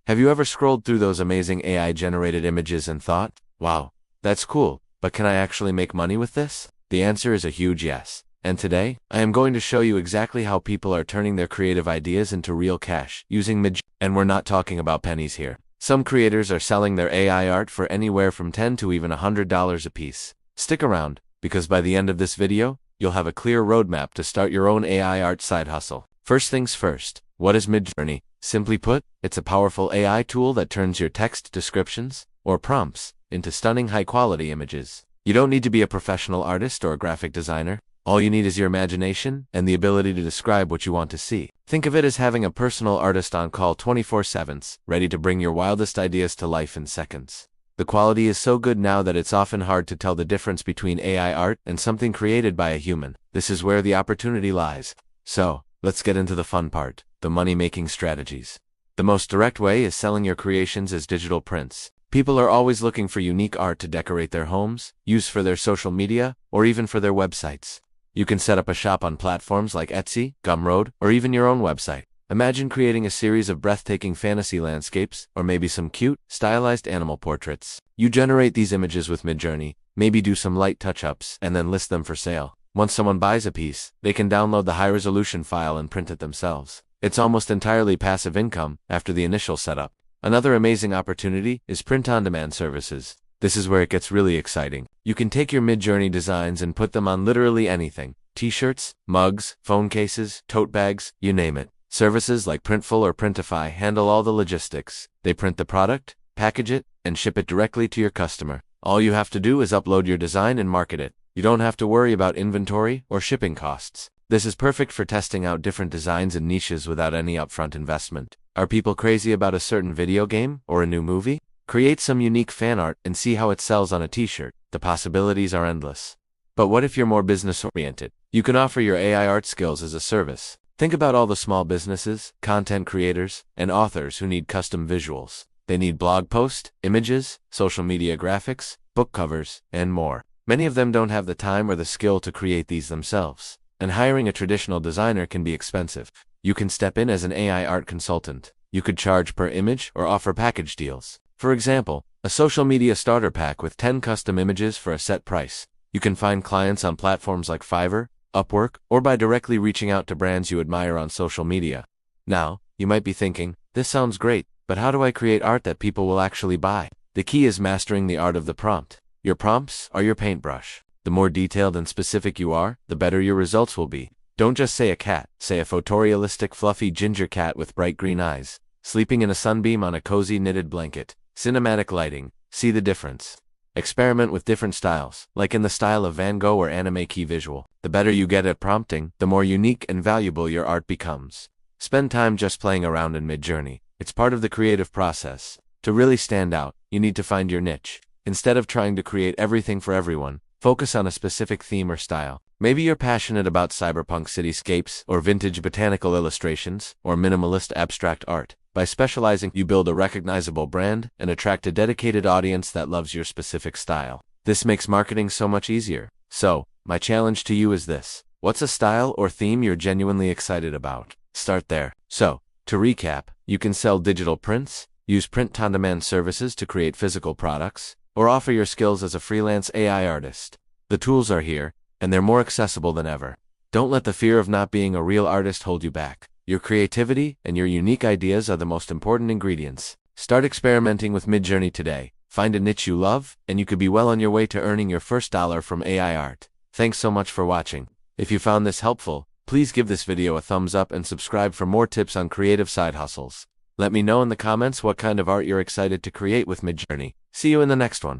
Have you ever scrolled through those amazing AI-generated images and thought, wow, that's cool, but can I actually make money with this? The answer is a huge yes. And today, I am going to show you exactly how people are turning their creative ideas into real cash using Midjourney. And we're not talking about pennies here. Some creators are selling their AI art for anywhere from $10 to even $100 a piece. Stick around, because by the end of this video, you'll have a clear roadmap to start your own AI art side hustle. First things first, what is Midjourney? Simply put, it's a powerful AI tool that turns your text descriptions, or prompts, into stunning high-quality images. You don't need to be a professional artist or a graphic designer. All you need is your imagination and the ability to describe what you want to see. Think of it as having a personal artist on call 24/7, ready to bring your wildest ideas to life in seconds. The quality is so good now that it's often hard to tell the difference between AI art and something created by a human. This is where the opportunity lies. So, let's get into the fun part, the money-making strategies. The most direct way is selling your creations as digital prints. People are always looking for unique art to decorate their homes, use for their social media, or even for their websites. You can set up a shop on platforms like Etsy, Gumroad, or even your own website. Imagine creating a series of breathtaking fantasy landscapes, or maybe some cute, stylized animal portraits. You generate these images with Midjourney, maybe do some light touch-ups, and then list them for sale. Once someone buys a piece, they can download the high-resolution file and print it themselves. It's almost entirely passive income after the initial setup. Another amazing opportunity is print-on-demand services. This is where it gets really exciting. You can take your Midjourney designs and put them on literally anything. T-shirts, mugs, phone cases, tote bags, you name it. Services like Printful or Printify handle all the logistics. They print the product, package it, and ship it directly to your customer. All you have to do is upload your design and market it. You don't have to worry about inventory or shipping costs. This is perfect for testing out different designs and niches without any upfront investment. Are people crazy about a certain video game or a new movie? Create some unique fan art and see how it sells on a t-shirt. The possibilities are endless. But what if you're more business-oriented? You can offer your AI art skills as a service. Think about all the small businesses, content creators, and authors who need custom visuals. They need blog posts, images, social media graphics, book covers, and more. Many of them don't have the time or the skill to create these themselves. And hiring a traditional designer can be expensive. You can step in as an AI art consultant. You could charge per image or offer package deals. For example, a social media starter pack with 10 custom images for a set price. You can find clients on platforms like Fiverr, Upwork, or by directly reaching out to brands you admire on social media. Now, you might be thinking, this sounds great, but how do I create art that people will actually buy? The key is mastering the art of the prompt. Your prompts are your paintbrush. The more detailed and specific you are, the better your results will be. Don't just say a cat, say a photorealistic fluffy ginger cat with bright green eyes, sleeping in a sunbeam on a cozy knitted blanket. Cinematic lighting, see the difference. Experiment with different styles, like in the style of Van Gogh or anime key visual. The better you get at prompting, the more unique and valuable your art becomes. Spend time just playing around in Midjourney. It's part of the creative process. To really stand out, you need to find your niche. Instead of trying to create everything for everyone, focus on a specific theme or style. Maybe you're passionate about cyberpunk cityscapes, or vintage botanical illustrations, or minimalist abstract art. By specializing, you build a recognizable brand and attract a dedicated audience that loves your specific style. This makes marketing so much easier. So, my challenge to you is this. What's a style or theme you're genuinely excited about? Start there. So, to recap, you can sell digital prints, use print-on-demand services to create physical products, or offer your skills as a freelance AI artist. The tools are here, and they're more accessible than ever. Don't let the fear of not being a real artist hold you back. Your creativity and your unique ideas are the most important ingredients. Start experimenting with Midjourney today. Find a niche you love, and you could be well on your way to earning your first dollar from AI art. Thanks so much for watching. If you found this helpful, please give this video a thumbs up and subscribe for more tips on creative side hustles. Let me know in the comments what kind of art you're excited to create with Midjourney. See you in the next one.